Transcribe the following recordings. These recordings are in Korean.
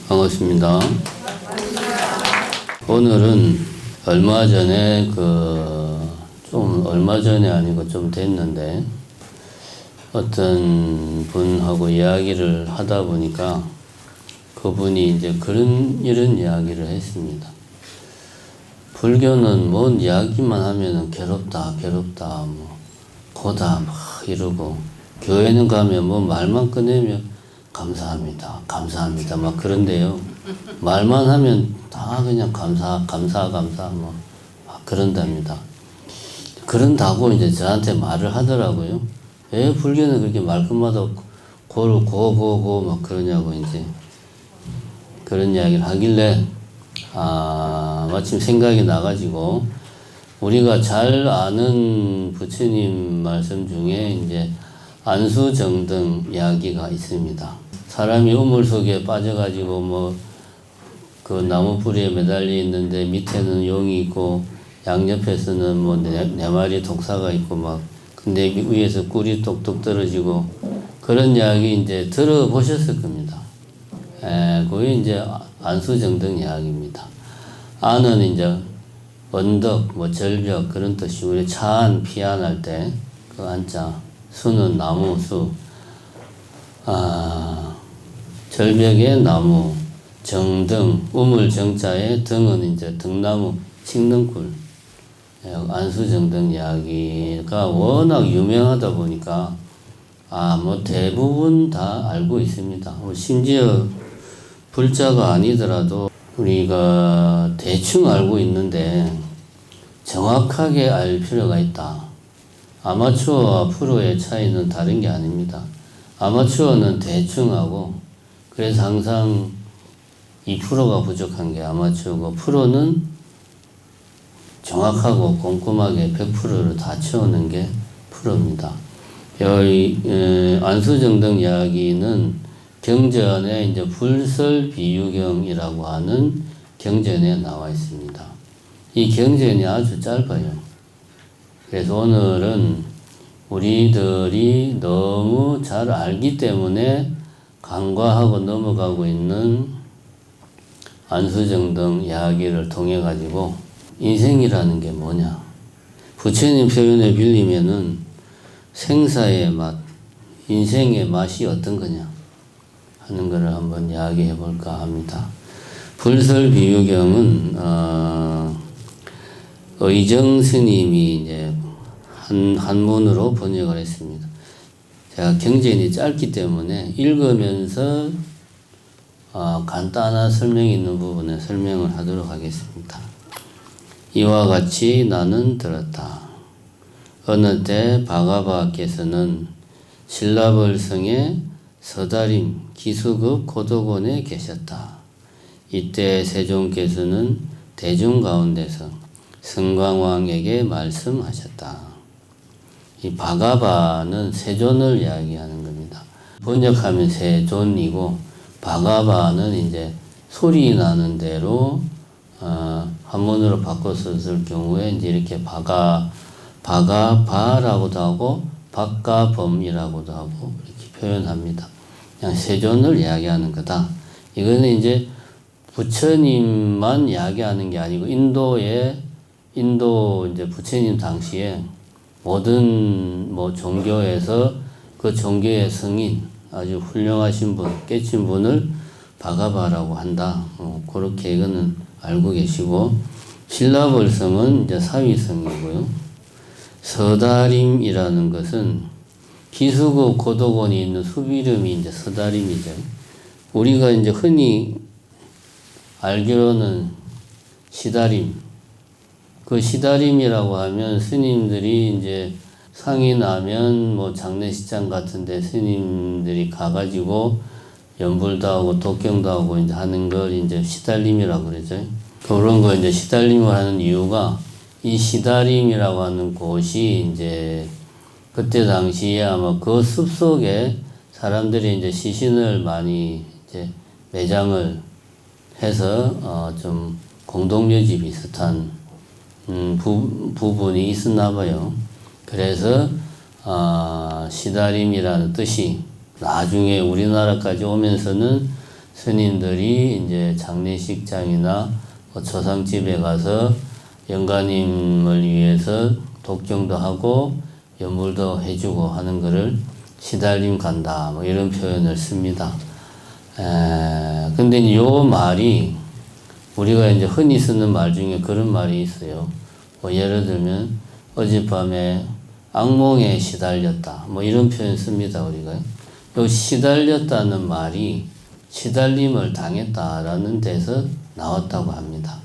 반갑습니다. 오늘은 얼마 전에 얼마 전에 아니고 좀 됐는데 어떤 분하고 이야기를 하다 보니까 그분이 이제 이런 이야기를 했습니다. 불교는 뭔 이야기만 하면은 괴롭다, 고다 막 이러고, 교회는 가면 뭐 말만 꺼내면 감사합니다 막 그런데요. 말만 하면 다 그냥 감사 뭐 막 그런답니다. 그런다고 이제 저한테 말을 하더라고요. 왜 불교는 그렇게 말끝마다 고고 막 그러냐고 이제 그런 이야기를 하길래 마침 생각이 나가지고 우리가 잘 아는 부처님 말씀 중에 이제 안수정등 이야기가 있습니다. 사람이 우물 속에 빠져가지고 그 나무 뿌리에 매달려 있는데 밑에는 용이 있고 양옆에서는 네 마리 독사가 있고 근데 위에서 꿀이 똑똑 떨어지고 그런 이야기 이제 들어보셨을 겁니다. 그게 이제 안수정등 이야기입니다. 안은 이제 언덕, 절벽 그런 뜻이 우리 차안, 피안할 때 그 안자, 수는 나무, 수. 절벽에 나무, 정등, 우물 정자에 등은 이제 등나무, 칡능꿀. 안수정등 이야기가 워낙 유명하다 보니까 대부분 다 알고 있습니다. 심지어 불자가 아니더라도 우리가 대충 알고 있는데 정확하게 알 필요가 있다. 아마추어와 프로의 차이는 다른 게 아닙니다. 아마추어는 대충 하고 그래서 항상 2%가 부족한 게 아마추어고, 프로는 정확하고 꼼꼼하게 100%를 다 채우는 게 프로입니다. 여기 안수정등 이야기는 경전에 이제 불설비유경이라고 하는 경전에 나와 있습니다. 이 경전이 아주 짧아요. 그래서 오늘은 우리들이 너무 잘 알기 때문에 간과하고 넘어가고 있는 안수정등 이야기를 통해 가지고 인생이라는 게 뭐냐, 부처님 표현에 빌리면은 생사의 맛, 인생의 맛이 어떤 거냐 하는 것을 한번 이야기해 볼까 합니다. 불설비유경은 의정 스님이 이제 한문으로 번역을 했습니다. 제가 경전이 짧기 때문에 읽으면서 간단한 설명이 있는 부분에 설명을 하도록 하겠습니다. 이와 같이 나는 들었다. 어느 때 바가바께서는 신라벌성의 서다림 기수급 고도곤에 계셨다. 이때 세종께서는 대중 가운데서 성광왕에게 말씀하셨다. 이 바가바는 세존을 이야기하는 겁니다. 번역하면 세존이고, 바가바는 이제 소리 나는 대로 한문으로 바꿔서 쓸 경우에 이제 이렇게 바가바라고도 하고 박가범이라고도 하고 이렇게 표현합니다. 그냥 세존을 이야기하는 거다. 이거는 이제 부처님만 이야기하는 게 아니고 인도 이제 부처님 당시에 모든 종교에서 그 종교의 성인, 아주 훌륭하신 분, 깨친 분을 바가바라고 한다. 그렇게 이거는 알고 계시고, 신라벌성은 이제 사위성이고요. 서다림이라는 것은 기수급 고도곤이 있는 수비름이 이제 서다림이죠. 우리가 이제 흔히 알기로는 시다림, 그 시다림이라고 하면 스님들이 이제 상이 나면 장례식장 같은데 스님들이 가가지고 연불도 하고 독경도 하고 이제 하는 걸 이제 시달림이라고 그러죠. 그런 거 이제 시달림을 하는 이유가, 이 시다림이라고 하는 곳이 이제 그때 당시에 아마 그 숲속에 사람들이 이제 시신을 많이 이제 매장을 해서 좀 공동묘지 비슷한 부분이 있었나 봐요. 그래서 시다림이라는 뜻이 나중에 우리나라까지 오면서는 스님들이 이제 장례식장이나 조상집에 가서 영가님을 위해서 독경도 하고 연물도 해주고 하는 것을 시달림 간다 뭐 이런 표현을 씁니다. 근데 요 말이 우리가 이제 흔히 쓰는 말 중에 그런 말이 있어요. 뭐 예를 들면 어젯밤에 악몽에 시달렸다 뭐 이런 표현 씁니다. 우리가 요 시달렸다는 말이 시달림을 당했다라는 데서 나왔다고 합니다.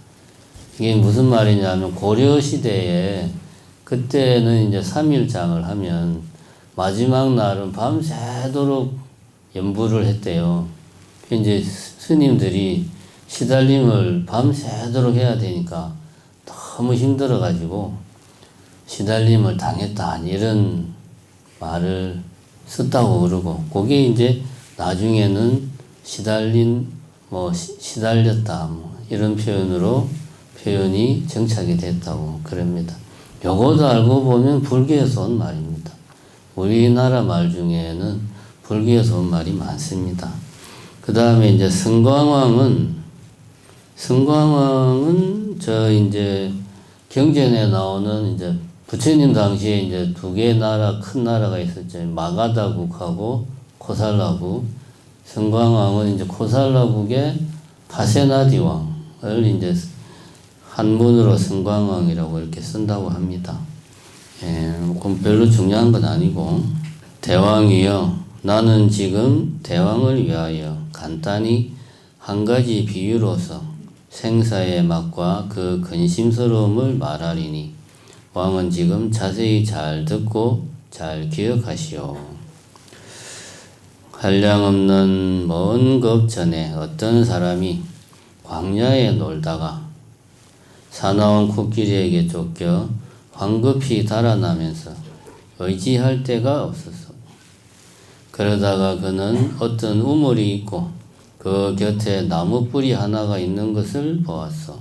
이게 무슨 말이냐면 고려 시대에 그때는 이제 3일장을 하면 마지막 날은 밤새도록 연부를 했대요. 이제 스님들이 시달림을 밤새도록 해야 되니까 너무 힘들어가지고 시달림을 당했다 이런 말을 썼다고 그러고 그게 이제 나중에는 시달렸다 뭐 이런 표현이 정착이 됐다고 그럽니다. 요거도 알고 보면 불교에서 온 말입니다. 우리나라 말 중에는 불교에서 온 말이 많습니다. 그 다음에 이제 성광왕은 저 이제 경전에 나오는 이제 부처님 당시에 이제 두 개 큰 나라가 있었죠. 마가다국하고 코살라국. 성광왕은 이제 코살라국의 파세나디 왕을 이제 한문으로 성광왕이라고 이렇게 쓴다고 합니다. 그럼 별로 중요한 건 아니고, 대왕이여, 나는 지금 대왕을 위하여 간단히 한 가지 비유로서 생사의 맛과 그 근심스러움을 말하리니, 왕은 지금 자세히 잘 듣고 잘 기억하시오. 한량없는 먼 겁 전에 어떤 사람이 광야에 놀다가 사나운 코끼리에게 쫓겨 황급히 달아나면서 의지할 데가 없었어. 그러다가 그는 어떤 우물이 있고 그 곁에 나무 뿌리 하나가 있는 것을 보았어.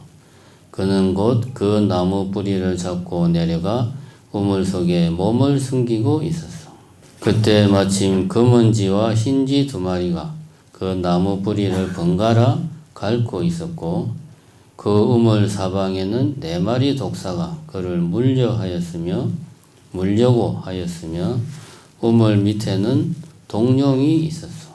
그는 곧 그 나무 뿌리를 잡고 내려가 우물 속에 몸을 숨기고 있었어. 그때 마침 검은쥐와 흰쥐 두 마리가 그 나무 뿌리를 번갈아 갉고 있었고 그 우물 사방에는 4마리 독사가 그를 물려고 하였으며 우물 밑에는 동룡이 있었어.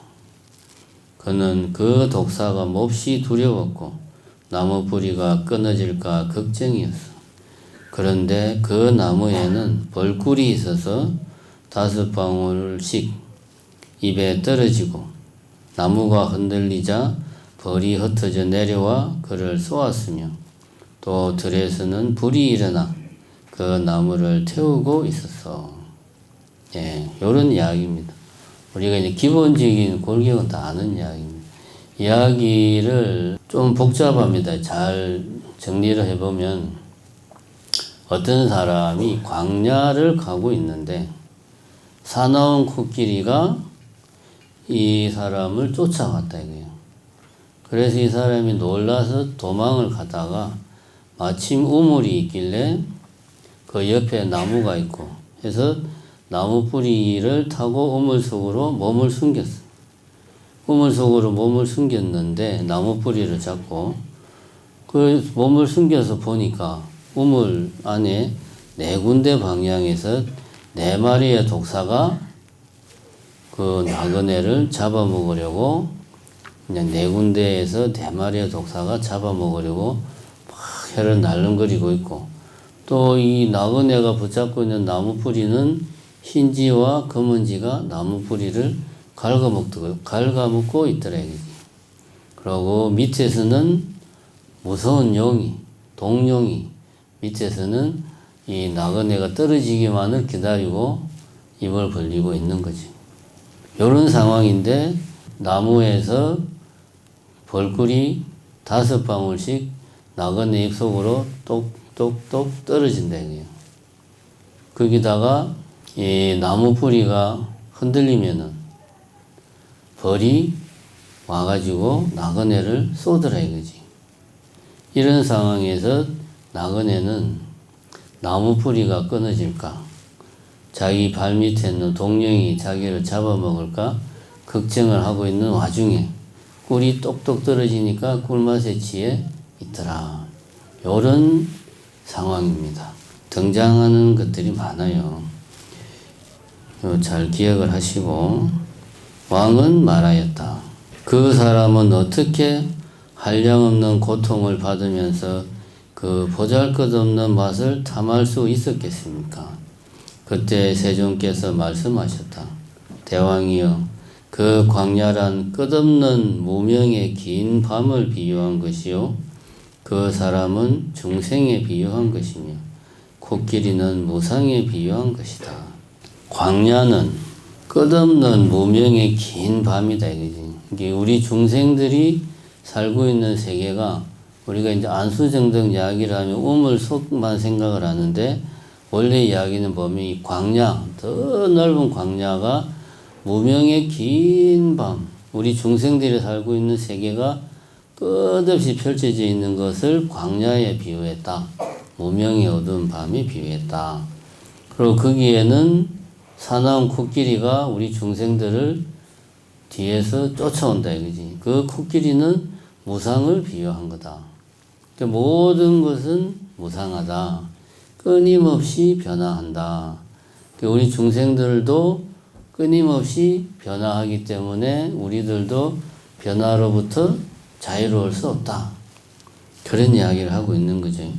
그는 그 독사가 몹시 두려웠고 나무 뿌리가 끊어질까 걱정이었어. 그런데 그 나무에는 벌꿀이 있어서 5방울씩 입에 떨어지고 나무가 흔들리자 벌이 흩어져 내려와 그를 쏘았으며 또 들에서는 불이 일어나 그 나무를 태우고 있었어. 요런 이야기입니다. 우리가 이제 기본적인 골격은 다 아는 이야기입니다. 이야기를 좀 복잡합니다. 잘 정리를 해보면 어떤 사람이 광야를 가고 있는데 사나운 코끼리가 이 사람을 쫓아갔다 이거예요. 그래서 이 사람이 놀라서 도망을 가다가 마침 우물이 있길래 그 옆에 나무가 있고 해서 나무 뿌리를 타고 우물 속으로 몸을 숨겼어. 우물 속으로 몸을 숨겼는데 나무 뿌리를 잡고 그 몸을 숨겨서 보니까 우물 안에 4군데 방향에서 4마리의 독사가 그 나그네를 잡아먹으려고 그냥 4군데에서 4마리의 독사가 잡아먹으려고 막 혀를 날름거리고 있고 또 이 나그네가 붙잡고 있는 나무 뿌리는 흰쥐와 검은쥐가 나무 뿌리를 갉아먹고 있더라. 그러고 밑에서는 무서운 동룡이 밑에서는 이 나그네가 떨어지기만을 기다리고 입을 벌리고 있는 거지. 이런 상황인데 나무에서 벌꿀이 5방울씩 나그네 입 속으로 똑똑똑 떨어진다. 거기다가 이 나무 뿌리가 흔들리면은 벌이 와가지고 나그네를 쏘더라 이거지. 이런 상황에서 나그네는 나무 뿌리가 끊어질까, 자기 발 밑에 있는 동룡이 자기를 잡아먹을까 걱정을 하고 있는 와중에 꿀이 똑똑 떨어지니까 꿀맛에 취해 있더라. 요런 상황입니다. 등장하는 것들이 많아요. 잘 기억을 하시고, 왕은 말하였다. 그 사람은 어떻게 한량없는 고통을 받으면서 그 보잘것없는 맛을 탐할 수 있었겠습니까? 그때 세존께서 말씀하셨다. 대왕이여, 그 광야란 끝없는 무명의 긴 밤을 비유한 것이요, 그 사람은 중생에 비유한 것이며 코끼리는 무상에 비유한 것이다. 광야는 끝없는 무명의 긴 밤이다 이거지. 이게 우리 중생들이 살고 있는 세계가, 우리가 이제 안수정등 이야기를 하면 우물 속만 생각을 하는데, 원래 이야기는 보면 이 광야, 더 넓은 광야가 무명의 긴 밤, 우리 중생들이 살고 있는 세계가 끝없이 펼쳐져 있는 것을 광야에 비유했다. 무명의 어두운 밤에 비유했다. 그리고 거기에는 사나운 코끼리가 우리 중생들을 뒤에서 쫓아온다 이거지. 그 코끼리는 무상을 비유한 거다. 그러니까 모든 것은 무상하다. 끊임없이 변화한다. 그러니까 우리 중생들도 끊임없이 변화하기 때문에 우리들도 변화로부터 자유로울 수 없다. 그런 이야기를 하고 있는 거죠.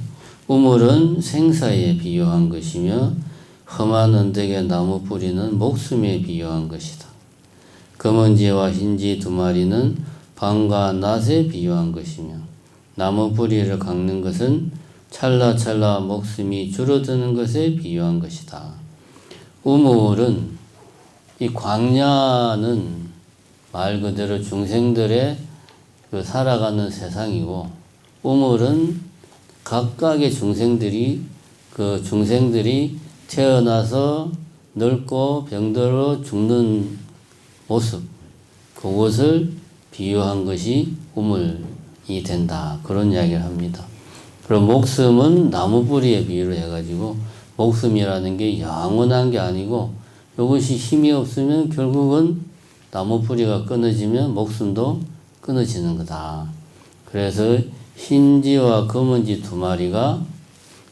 우물은 생사에 비유한 것이며 험한 언덕의 나무 뿌리는 목숨에 비유한 것이다. 검은지와 흰지 두 마리는 밤과 낮에 비유한 것이며 나무 뿌리를 깎는 것은 찰나찰나 목숨이 줄어드는 것에 비유한 것이다. 우물은, 이 광야는 말 그대로 중생들의 그 살아가는 세상이고, 우물은 각각의 중생들이 태어나서 늙고 병들어 죽는 모습, 그것을 비유한 것이 우물이 된다. 그런 이야기를 합니다. 그럼 목숨은 나무 뿌리에 비유를 해가지고, 목숨이라는 게 영원한 게 아니고, 이것이 힘이 없으면 결국은 나무 뿌리가 끊어지면 목숨도 끊어지는 거다. 그래서 흰지와 검은지 두 마리가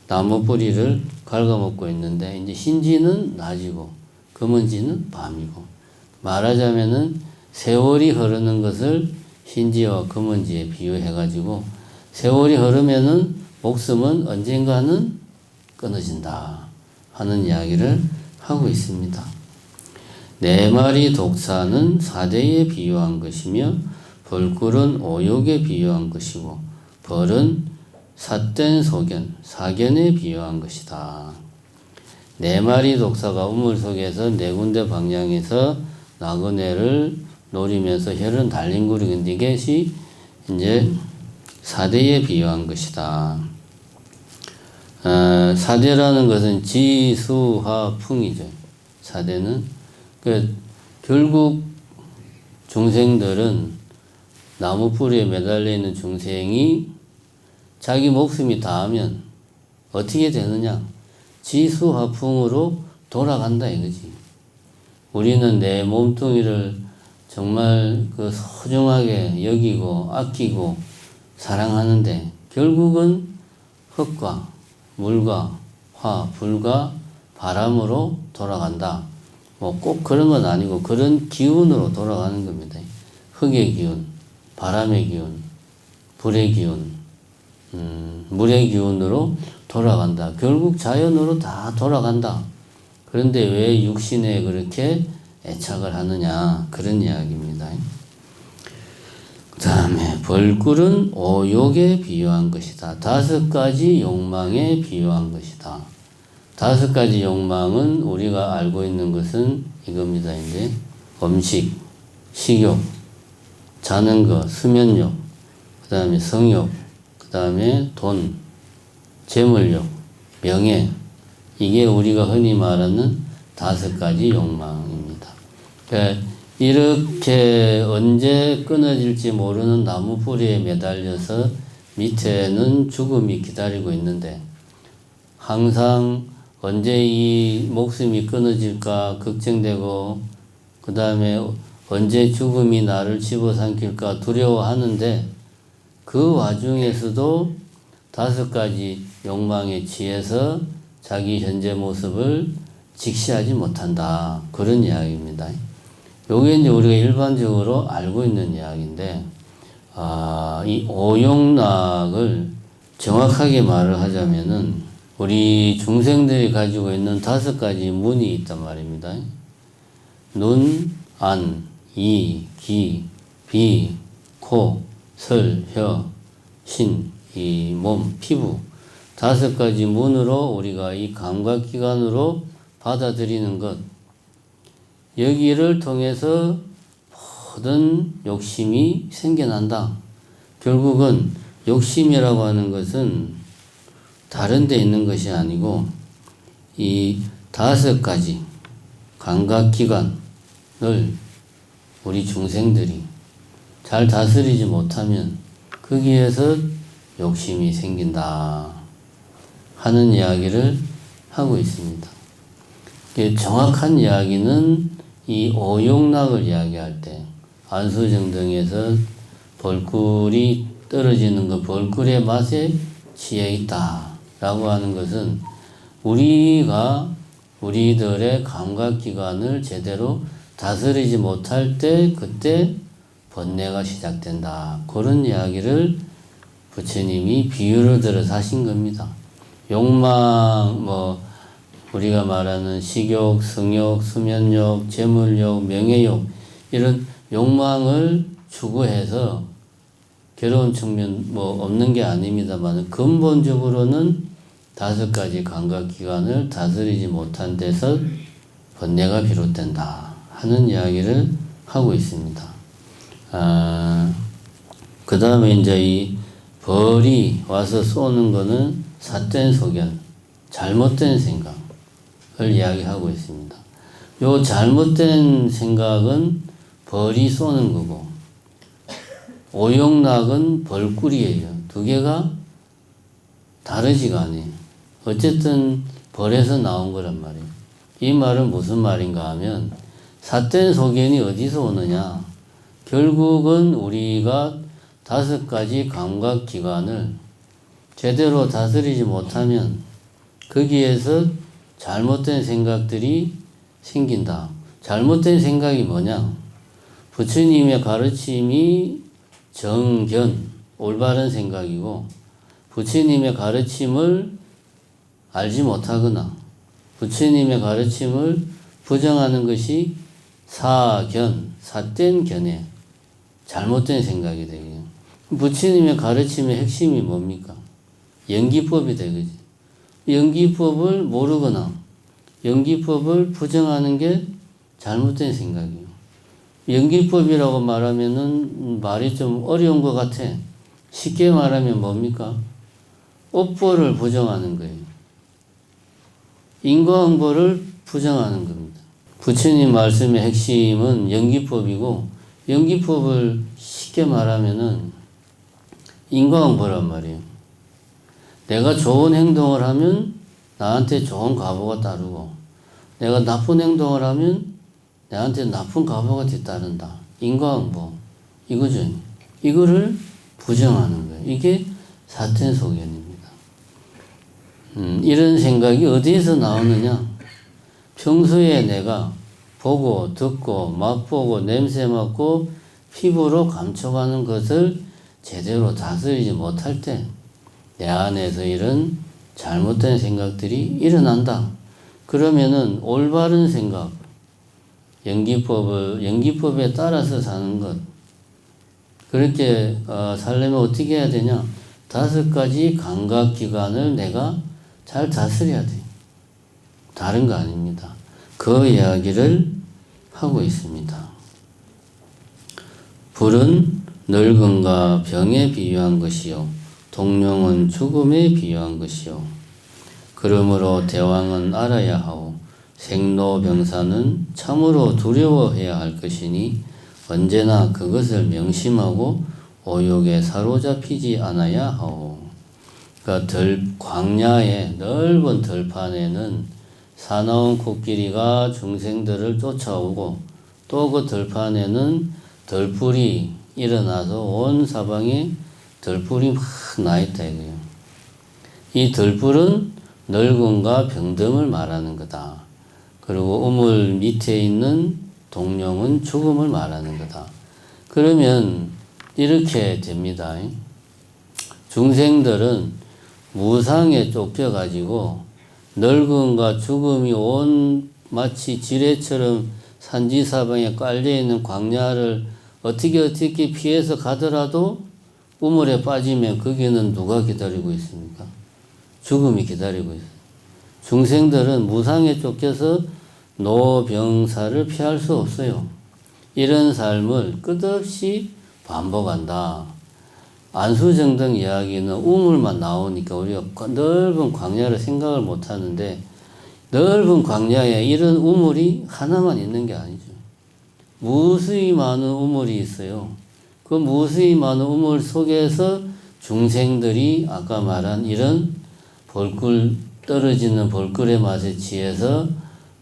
나무 뿌리를 갉아먹고 있는데, 이제 흰지는 낮이고 검은지는 밤이고, 말하자면은 세월이 흐르는 것을 흰지와 검은지에 비유해가지고, 세월이 흐르면은 목숨은 언젠가는 끊어진다 하는 이야기를 하고 있습니다. 네 마리 독사는 사대에 비유한 것이며 벌꿀은 오욕에 비유한 것이고 벌은 삿된 소견, 사견에 비유한 것이다. 네 마리 독사가 우물 속에서 네 군데 방향에서 나그네를 노리면서 혀를 달링거리는 이것이 이제 사대에 비유한 것이다. 사대라는 것은 지수화풍이죠. 사대는 결국 중생들은 나무 뿌리에 매달려 있는 중생이 자기 목숨이 닿으면 어떻게 되느냐? 지수화풍으로 돌아간다 이거지. 우리는 내 몸뚱이를 정말 그 소중하게 여기고 아끼고 사랑하는데 결국은 흙과 물과 화, 불과 바람으로 돌아간다. 뭐 꼭 그런 건 아니고 그런 기운으로 돌아가는 겁니다. 흙의 기운, 바람의 기운, 불의 기운, 물의 기운으로 돌아간다. 결국 자연으로 다 돌아간다. 그런데 왜 육신에 그렇게 애착을 하느냐, 그런 이야기입니다. 그 다음에 벌꿀은 오욕에 비유한 것이다. 5가지 욕망에 비유한 것이다. 5가지 욕망은 우리가 알고 있는 것은 이겁니다. 이제 음식, 식욕, 자는 것, 수면욕, 그 다음에 성욕, 그 다음에 돈, 재물욕, 명예, 이게 우리가 흔히 말하는 5가지 욕망입니다. 그러니까 이렇게 언제 끊어질지 모르는 나무 뿌리에 매달려서 밑에는 죽음이 기다리고 있는데 항상 언제 이 목숨이 끊어질까 걱정되고 그 다음에 언제 죽음이 나를 집어삼킬까 두려워하는데 그 와중에서도 5가지 욕망에 취해서 자기 현재 모습을 직시하지 못한다. 그런 이야기입니다. 요게 이제 우리가 일반적으로 알고 있는 이야기인데, 이 오욕락을 정확하게 말을 하자면은 우리 중생들이 가지고 있는 5가지 문이 있단 말입니다. 눈, 안, 이, 기, 비, 코, 설, 혀, 신, 이 몸, 피부 5가지 문으로 우리가 이 감각기관으로 받아들이는 것, 여기를 통해서 모든 욕심이 생겨난다. 결국은 욕심이라고 하는 것은 다른 데 있는 것이 아니고 이 5가지 감각기관을 우리 중생들이 잘 다스리지 못하면 거기에서 욕심이 생긴다 하는 이야기를 하고 있습니다. 정확한 이야기는 이 오욕락을 이야기할 때 안수정등에서 벌꿀이 떨어지는 그 벌꿀의 맛에 취해 있다 라고 하는 것은 우리가 우리들의 감각기관을 제대로 다스리지 못할 때 그때 번뇌가 시작된다. 그런 이야기를 부처님이 비유를 들어서 하신 겁니다. 욕망, 우리가 말하는 식욕, 성욕, 수면욕, 재물욕, 명예욕 이런 욕망을 추구해서 괴로운 측면 없는 게 아닙니다만 근본적으로는 5가지 감각기관을 다스리지 못한 데서 번뇌가 비롯된다 하는 이야기를 하고 있습니다. 그 다음에 이제 이 벌이 와서 쏘는 거는 삿된 소견, 잘못된 생각을 이야기하고 있습니다. 요 잘못된 생각은 벌이 쏘는 거고 오욕락은 벌꿀이에요. 2개가 다르지가 않아요. 어쨌든 벌에서 나온 거란 말이에요. 이 말은 무슨 말인가 하면 삿된 소견이 어디서 오느냐. 결국은 우리가 5가지 감각기관을 제대로 다스리지 못하면 거기에서 잘못된 생각들이 생긴다. 잘못된 생각이 뭐냐? 부처님의 가르침이 정견, 올바른 생각이고 부처님의 가르침을 알지 못하거나 부처님의 가르침을 부정하는 것이 사견, 삿된 견해, 잘못된 생각이 되겠죠. 부처님의 가르침의 핵심이 뭡니까? 연기법이 되겠지. 연기법을 모르거나 연기법을 부정하는 게 잘못된 생각이에요. 연기법이라고 말하면은 말이 좀 어려운 것 같아. 쉽게 말하면 뭡니까? 업보를 부정하는 거예요. 인과응보를 부정하는 겁니다. 부처님 말씀의 핵심은 연기법이고 연기법을 쉽게 말하면은 인과응보란 말이에요. 내가 좋은 행동을 하면 나한테 좋은 과보가 따르고 내가 나쁜 행동을 하면 나한테 나쁜 과보가 뒤따른다. 인과응보. 이거죠. 이거를 부정하는 거예요. 이게 사텐소견입니다. 이런 생각이 어디에서 나오느냐? 평소에 내가 보고 듣고 맛보고 냄새 맡고 피부로 감촉하는 것을 제대로 다스리지 못할 때 내 안에서 이런 잘못된 생각들이 일어난다. 그러면은 올바른 생각, 연기법에 따라서 사는 것. 그렇게 살려면 어떻게 해야 되냐? 5가지 감각기관을 내가 잘 다스려야 돼. 다른 거 아닙니다. 그 이야기를 하고 있습니다. 불은 늙음과 병에 비유한 것이요. 동룡은 죽음에 비유한 것이요. 그러므로 대왕은 알아야 하오. 생로병사는 참으로 두려워해야 할 것이니 언제나 그것을 명심하고 오욕에 사로잡히지 않아야 하오. 그러니까 광야의 넓은 들판에는 사나운 코끼리가 중생들을 쫓아오고 또 그 들판에는 들불이 일어나서 온 사방에 들불이 막 나 있다 이거예요. 이 들불은 늙음과 병듦을 말하는 거다. 그리고 우물 밑에 있는 동룡은 죽음을 말하는 거다. 그러면 이렇게 됩니다. 중생들은 무상에 쫓겨가지고 늙음과 죽음이 온 마치 지뢰처럼 산지사방에 깔려있는 광야를 어떻게 피해서 가더라도 우물에 빠지면 거기는 누가 기다리고 있습니까? 죽음이 기다리고 있어요. 중생들은 무상에 쫓겨서 노병사를 피할 수 없어요. 이런 삶을 끝없이 반복한다. 안수정등 이야기는 우물만 나오니까 우리가 넓은 광야를 생각을 못 하는데 넓은 광야에 이런 우물이 하나만 있는 게 아니죠. 무수히 많은 우물이 있어요. 그 무수히 많은 우물 속에서 중생들이 아까 말한 이런 벌꿀 떨어지는 벌꿀의 맛에 취해서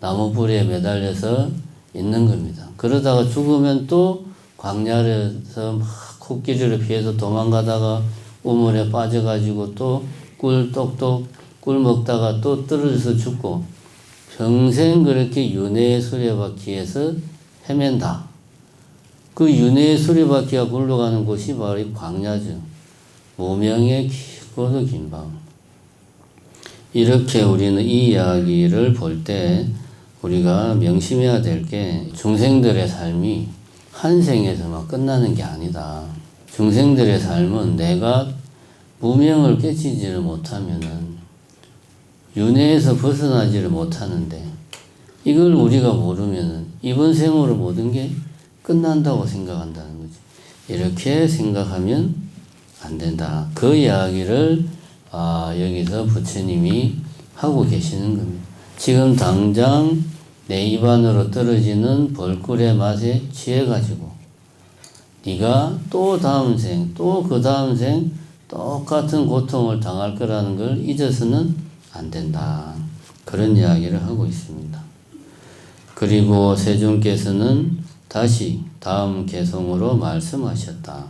나무뿌리에 매달려서 있는 겁니다. 그러다가 죽으면 또 광야에서 막 코끼리를 피해서 도망가다가 우물에 빠져가지고 또 꿀 똑똑 꿀 먹다가 또 떨어져서 죽고 평생 그렇게 윤회의 수레바퀴에서 헤맨다. 그 윤회의 수레바퀴가 굴러가는 곳이 바로 이 광야죠. 무명의 길고도 긴 밤. 이렇게 우리는 이 이야기를 볼 때 우리가 명심해야 될 게 중생들의 삶이 한 생에서만 끝나는 게 아니다. 중생들의 삶은 내가 무명을 깨치지를 못하면은 윤회에서 벗어나지를 못하는데 이걸 우리가 모르면은 이번 생으로 모든 게 끝난다고 생각한다는 거지. 이렇게 생각하면 안 된다. 그 이야기를 여기서 부처님이 하고 계시는 겁니다. 지금 당장 내 입안으로 떨어지는 벌꿀의 맛에 취해가지고 네가 또 다음 생, 또 그 다음 생 똑같은 고통을 당할 거라는 걸 잊어서는 안 된다. 그런 이야기를 하고 있습니다. 그리고 세존께서는 다시 다음 개송으로 말씀하셨다.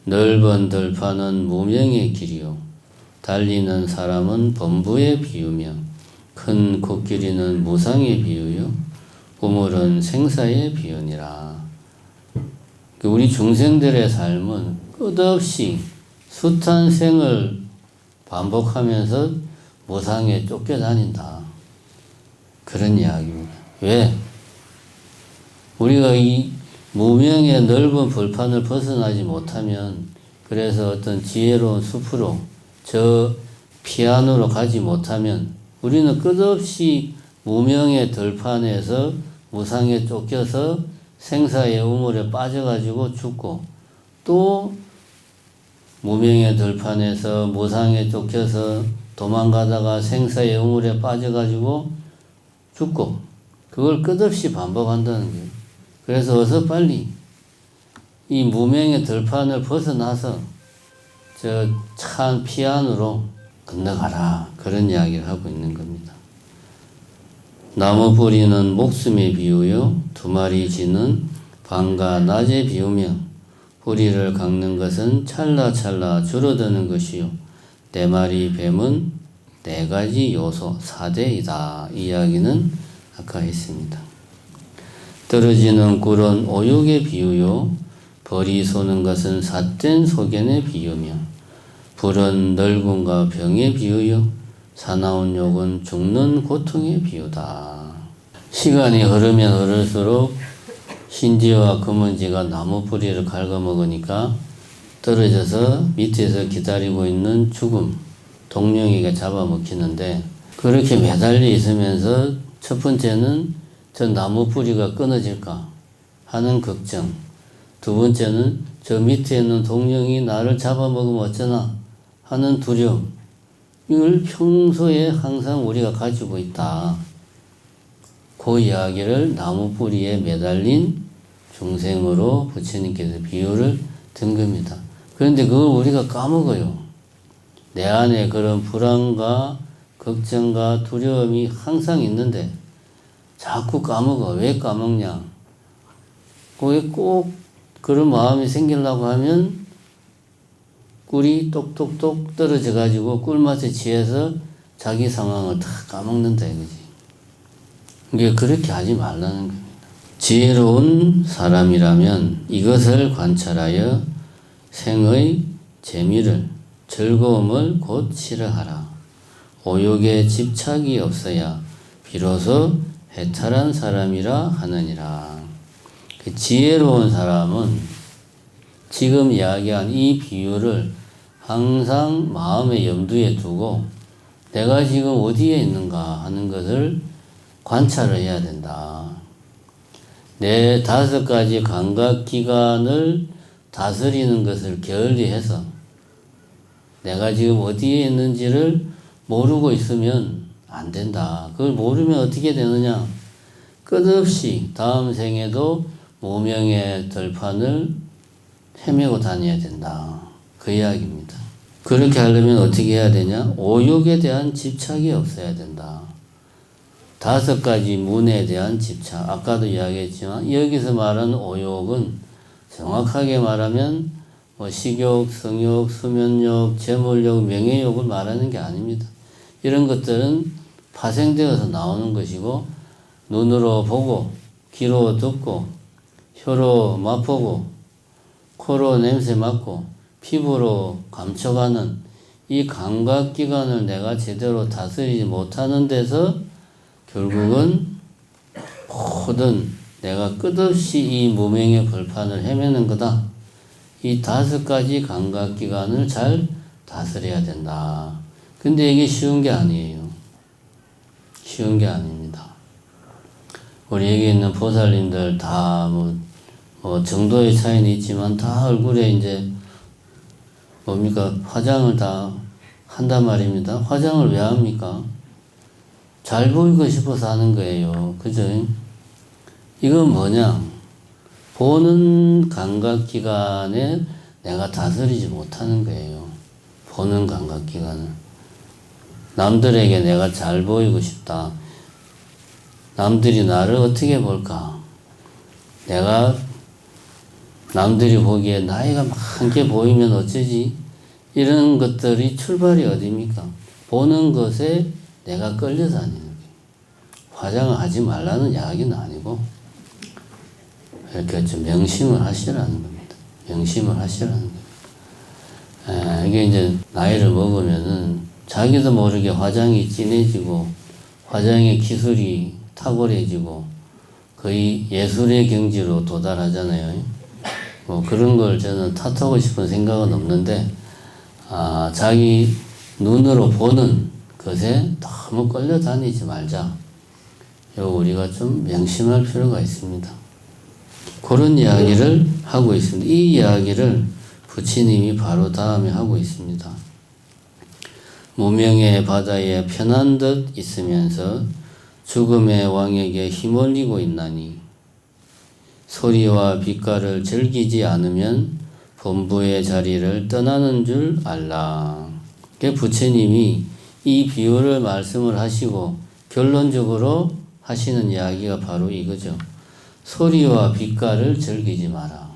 넓은 들판은 무명의 길이요. 달리는 사람은 범부에 비유며 큰 코끼리는 무상에 비유요. 우물은 생사에 비유니라. 우리 중생들의 삶은 끝없이 숱한 생을 반복하면서 무상에 쫓겨다닌다. 그런 이야기입니다. 왜? 우리가 이 무명의 넓은 벌판을 벗어나지 못하면 그래서 어떤 지혜로운 숲으로 저 피안으로 가지 못하면 우리는 끝없이 무명의 들판에서 무상에 쫓겨서 생사의 우물에 빠져가지고 죽고 또 무명의 들판에서 무상에 쫓겨서 도망가다가 생사의 우물에 빠져가지고 죽고 그걸 끝없이 반복한다는 거예요. 그래서 어서 빨리 이 무명의 들판을 벗어나서 저 찬 피안으로 건너가라. 그런 이야기를 하고 있는 겁니다. 나무 뿌리는 목숨에 비우요. 두 마리 쥐는 밤과 낮에 비우며 뿌리를 깎는 것은 찰나찰나 줄어드는 것이요. 네 마리 뱀은 네 가지 요소 4대이다. 이 이야기는 아까 했습니다. 떨어지는 꿀은 오욕에 비유요. 벌이 쏘는 것은 삿된 소견에 비유며 불은 늙음과 병에 비유요. 사나운 욕은 죽는 고통에 비유다. 시간이 흐르면 흐를수록 흰지와 검은지가 나무 뿌리를 갉아먹으니까 떨어져서 밑에서 기다리고 있는 죽음, 동룡이가 잡아먹히는데 그렇게 매달려 있으면서 첫 번째는 저 나무 뿌리가 끊어질까 하는 걱정, 두 번째는 저 밑에 있는 동룡이 나를 잡아먹으면 어쩌나 하는 두려움, 이걸 평소에 항상 우리가 가지고 있다. 그 이야기를 나무 뿌리에 매달린 중생으로 부처님께서 비유를 든 겁니다. 그런데 그걸 우리가 까먹어요. 내 안에 그런 불안과 걱정과 두려움이 항상 있는데 자꾸 까먹어. 왜 까먹냐? 그게 꼭 그런 마음이 생기려고 하면 꿀이 똑똑똑 떨어져 가지고 꿀맛에 취해서 자기 상황을 다 까먹는다 이거지. 이게 그렇게 하지 말라는 겁니다. 지혜로운 사람이라면 이것을 관찰하여 생의 재미를 즐거움을 곧 싫어하라. 오욕에 집착이 없어야 비로소 해탈한 사람이라 하느니라. 그 지혜로운 사람은 지금 이야기한 이 비유를 항상 마음의 염두에 두고 내가 지금 어디에 있는가 하는 것을 관찰을 해야 된다. 내 5가지 감각기관을 다스리는 것을 게을리해서 내가 지금 어디에 있는지를 모르고 있으면 안 된다. 그걸 모르면 어떻게 되느냐? 끝없이 다음 생에도 무명의 들판을 헤매고 다녀야 된다. 그 이야기입니다. 그렇게 하려면 어떻게 해야 되냐? 오욕에 대한 집착이 없어야 된다. 5가지 문에 대한 집착. 아까도 이야기했지만 여기서 말하는 오욕은 정확하게 말하면 식욕, 성욕, 수면욕, 재물욕, 명예욕을 말하는 게 아닙니다. 이런 것들은 파생되어서 나오는 것이고 눈으로 보고 귀로 듣고 혀로 맛보고 코로 냄새 맡고 피부로 감춰가는 이 감각기관을 내가 제대로 다스리지 못하는 데서 결국은 모든 내가 끝없이 이 무명의 벌판을 헤매는 거다. 이 5가지 감각기관을 잘 다스려야 된다. 근데 이게 쉬운 게 아니에요. 쉬운 게 아닙니다. 우리 여기 있는 보살님들 다 정도의 차이는 있지만 다 얼굴에 이제 뭡니까? 화장을 다 한단 말입니다. 화장을 왜 합니까? 잘 보이고 싶어서 하는 거예요. 그죠? 이건 뭐냐? 보는 감각기관에 내가 다스리지 못하는 거예요. 보는 감각기관을. 남들에게 내가 잘 보이고 싶다. 남들이 나를 어떻게 볼까? 내가 남들이 보기에 나이가 많게 보이면 어쩌지? 이런 것들이 출발이 어디입니까? 보는 것에 내가 끌려 다니는 거예요. 화장을 하지 말라는 이야기는 아니고 이렇게 좀 명심을 하시라는 겁니다. 명심을 하시라는 거예요. 이게 이제 나이를 먹으면은 자기도 모르게 화장이 진해지고 화장의 기술이 탁월해지고 거의 예술의 경지로 도달하잖아요. 그런 걸 저는 탓하고 싶은 생각은 없는데 자기 눈으로 보는 것에 너무 끌려다니지 말자. 우리가 좀 명심할 필요가 있습니다. 그런 이야기를 하고 있습니다. 이 이야기를 부처님이 바로 다음에 하고 있습니다. 무명의 바다에 편한 듯 있으면서 죽음의 왕에게 휘몰리고 있나니 소리와 빛깔을 즐기지 않으면 본부의 자리를 떠나는 줄 알라. 부처님이 이 비유를 말씀을 하시고 결론적으로 하시는 이야기가 바로 이거죠. 소리와 빛깔을 즐기지 마라.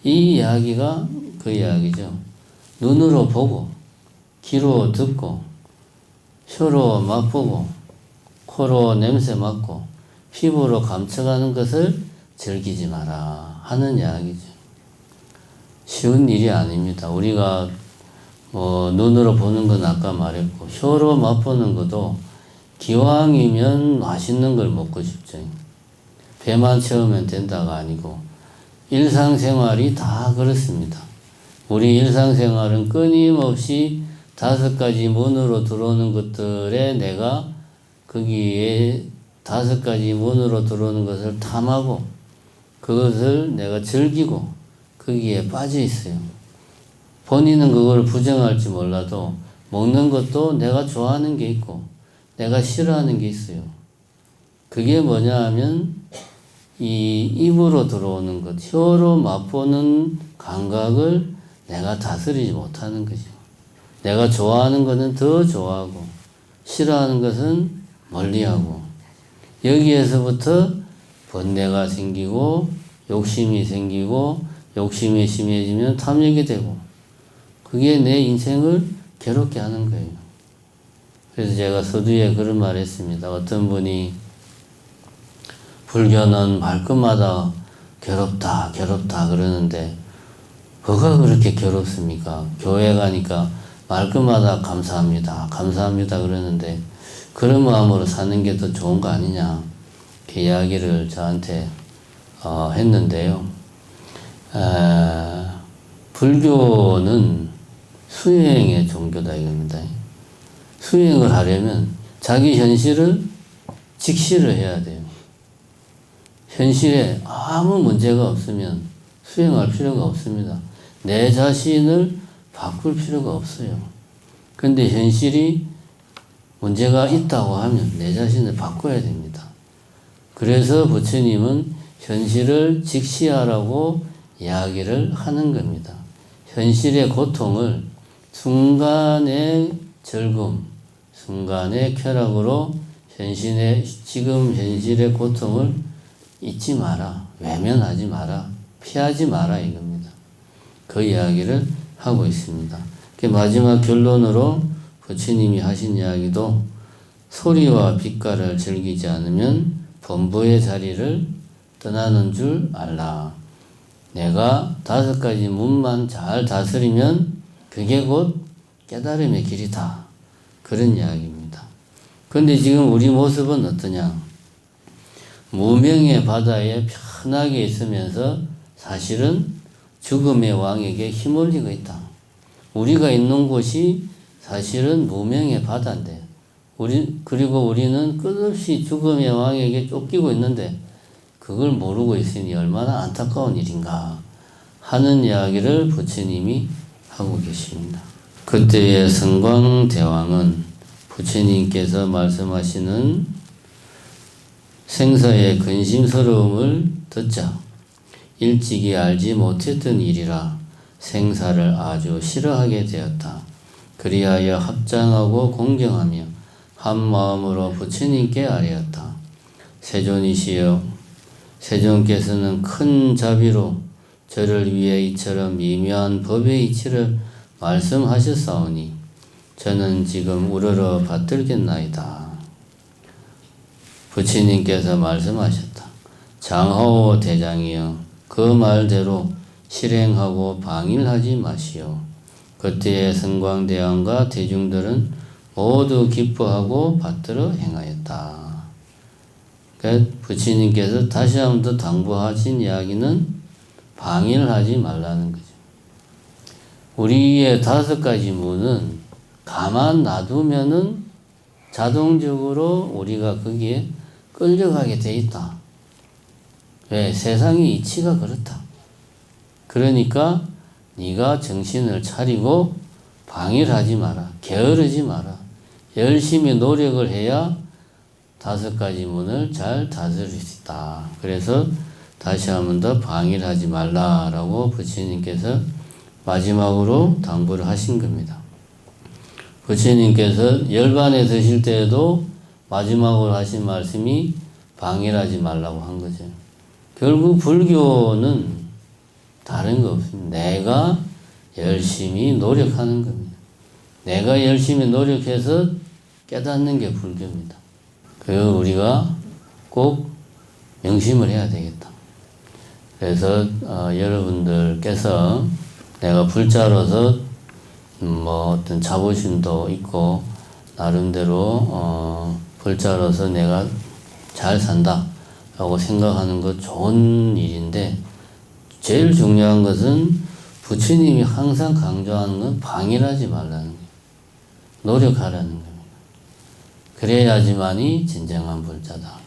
이 이야기가 그 이야기죠. 눈으로 보고 귀로 듣고 혀로 맛보고 코로 냄새 맡고 피부로 감춰가는 것을 즐기지 마라 하는 이야기죠. 쉬운 일이 아닙니다. 우리가 눈으로 보는 건 아까 말했고 혀로 맛보는 것도 기왕이면 맛있는 걸 먹고 싶죠. 배만 채우면 된다가 아니고 일상생활이 다 그렇습니다. 우리 일상생활은 끊임없이 5가지 문으로 들어오는 것들에 내가 거기에 5가지 문으로 들어오는 것을 탐하고 그것을 내가 즐기고 거기에 빠져 있어요. 본인은 그걸 부정할지 몰라도 먹는 것도 내가 좋아하는 게 있고 내가 싫어하는 게 있어요. 그게 뭐냐 하면 이 입으로 들어오는 것, 혀로 맛보는 감각을 내가 다스리지 못하는 거죠. 내가 좋아하는 것은 더 좋아하고 싫어하는 것은 멀리하고 여기에서부터 번뇌가 생기고 욕심이 생기고 욕심이 심해지면 탐욕이 되고 그게 내 인생을 괴롭게 하는 거예요. 그래서 제가 서두에 그런 말을 했습니다. 어떤 분이 불교는 말끝마다 괴롭다 그러는데 뭐가 그렇게 괴롭습니까? 교회 가니까 말끝마다 감사합니다 그러는데 그런 마음으로 사는 게 더 좋은 거 아니냐 이렇게 이야기를 저한테 했는데요. 불교는 수행의 종교다 이겁니다. 수행을 하려면 자기 현실을 직시를 해야 돼요. 현실에 아무 문제가 없으면 수행할 필요가 없습니다. 내 자신을 바꿀 필요가 없어요. 그런데 현실이 문제가 있다고 하면 내 자신을 바꿔야 됩니다. 그래서 부처님은 현실을 직시하라고 이야기를 하는 겁니다. 현실의 고통을 순간의 즐거움, 순간의 쾌락으로 지금 현실의 고통을 잊지 마라, 외면하지 마라, 피하지 마라 이겁니다. 그 이야기를 하고 있습니다. 마지막 결론으로 부처님이 하신 이야기도 소리와 빛깔을 즐기지 않으면 범부의 자리를 떠나는 줄 알라. 내가 5가지 문만 잘 다스리면 그게 곧 깨달음의 길이다. 그런 이야기입니다. 그런데 지금 우리 모습은 어떠냐? 무명의 바다에 편하게 있으면서 사실은 죽음의 왕에게 휘몰리고 있다. 우리가 있는 곳이 사실은 무명의 바다인데, 그리고 우리는 끝없이 죽음의 왕에게 쫓기고 있는데, 그걸 모르고 있으니 얼마나 안타까운 일인가 하는 이야기를 부처님이 하고 계십니다. 그때의 성광대왕은 부처님께서 말씀하시는 생사의 근심스러움을 듣자 일찍이 알지 못했던 일이라 생사를 아주 싫어하게 되었다. 그리하여 합장하고 공경하며 한 마음으로 부처님께 아뢰었다. 세존이시여, 세존께서는 큰 자비로 저를 위해 이처럼 미묘한 법의 이치를 말씀하셨사오니 저는 지금 우러러 받들겠나이다. 부처님께서 말씀하셨다. 장하오 대장이여, 그 말대로 실행하고 방일하지 마시오. 그때의 성광대왕과 대중들은 모두 기뻐하고 받들어 행하였다. 그러니까 부처님께서 다시 한 번 더 당부하신 이야기는 방일하지 말라는 거죠. 우리의 5가지 문은 가만 놔두면은 자동적으로 우리가 거기에 끌려가게 돼 있다. 왜? 세상의 이치가 그렇다. 그러니까 네가 정신을 차리고 방일하지 마라. 게으르지 마라. 열심히 노력을 해야 5가지 문을 잘 다스릴 수 있다. 그래서 다시 한 번 더 방일하지 말라라고 부처님께서 마지막으로 당부를 하신 겁니다. 부처님께서 열반에 드실 때에도 마지막으로 하신 말씀이 방일하지 말라고 한 거죠. 결국 불교는 다른 거 없습니다. 내가 열심히 노력하는 겁니다. 내가 열심히 노력해서 깨닫는 게 불교입니다. 그래서 우리가 꼭 명심을 해야 되겠다. 그래서 여러분들께서 내가 불자로서 어떤 자부심도 있고 나름대로 불자로서 내가 잘 산다 라고 생각하는 것 좋은 일인데, 제일 중요한 것은 부처님이 항상 강조하는 건 방일하지 말라는 거예요. 노력하라는 겁니다. 그래야지만이 진정한 불자다.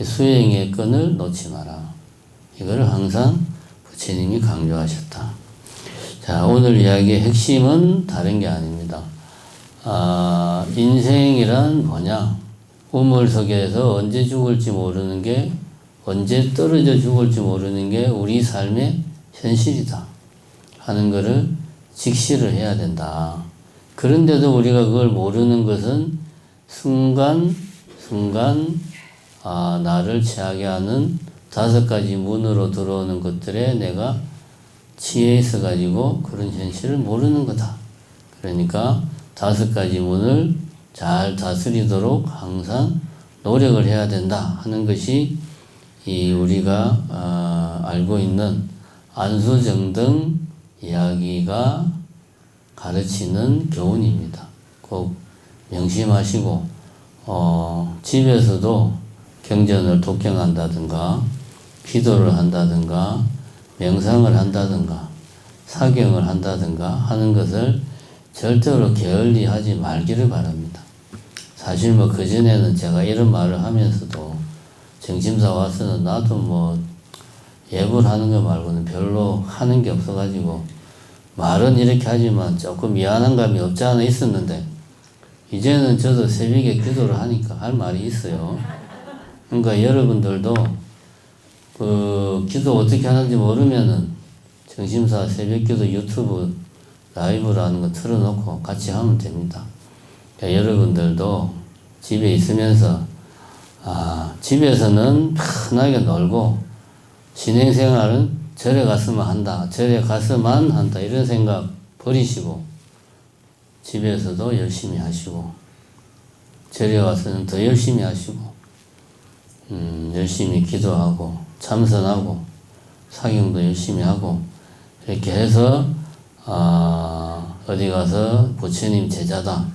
수행의 끈을 놓지 마라. 이걸 항상 부처님이 강조하셨다. 자, 오늘 이야기의 핵심은 다른 게 아닙니다. 인생이란 뭐냐? 우물 속에서 언제 죽을지 모르는 게, 언제 떨어져 죽을지 모르는 게 우리 삶의 현실이다 하는 것을 직시를 해야 된다. 그런데도 우리가 그걸 모르는 것은 순간 나를 취하게 하는 5가지 문으로 들어오는 것들에 내가 취해 있어가지고 그런 현실을 모르는 거다. 그러니까 5가지 문을 잘 다스리도록 항상 노력을 해야 된다 하는 것이 이 우리가 알고 있는 안수정등 이야기가 가르치는 교훈입니다. 꼭 명심하시고 집에서도 경전을 독경한다든가 기도를 한다든가 명상을 한다든가 사경을 한다든가 하는 것을 절대로 게을리하지 말기를 바랍니다. 사실 뭐 그전에는 제가 이런 말을 하면서도 정심사 와서는 나도 뭐 예불 하는 거 말고는 별로 하는 게 없어가지고 말은 이렇게 하지만 조금 미안한 감이 없지 않아 있었는데 이제는 저도 새벽에 기도를 하니까 할 말이 있어요. 그러니까 여러분들도 그 기도 어떻게 하는지 모르면은 정심사 새벽기도 유튜브 라이브라는 거 틀어놓고 같이 하면 됩니다. 그러니까 여러분들도 집에 있으면서 집에서는 편하게 놀고 신행생활은 절에 갔으면 한다, 절에 가서만 한다 이런 생각 버리시고 집에서도 열심히 하시고 절에 와서는 더 열심히 하시고 열심히 기도하고 참선하고 사경도 열심히 하고 이렇게 해서 어디 가서 부처님 제자다,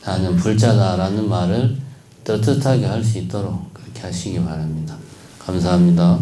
나는 불자다라는 말을 떳떳하게 할 수 있도록 그렇게 하시기 바랍니다. 감사합니다.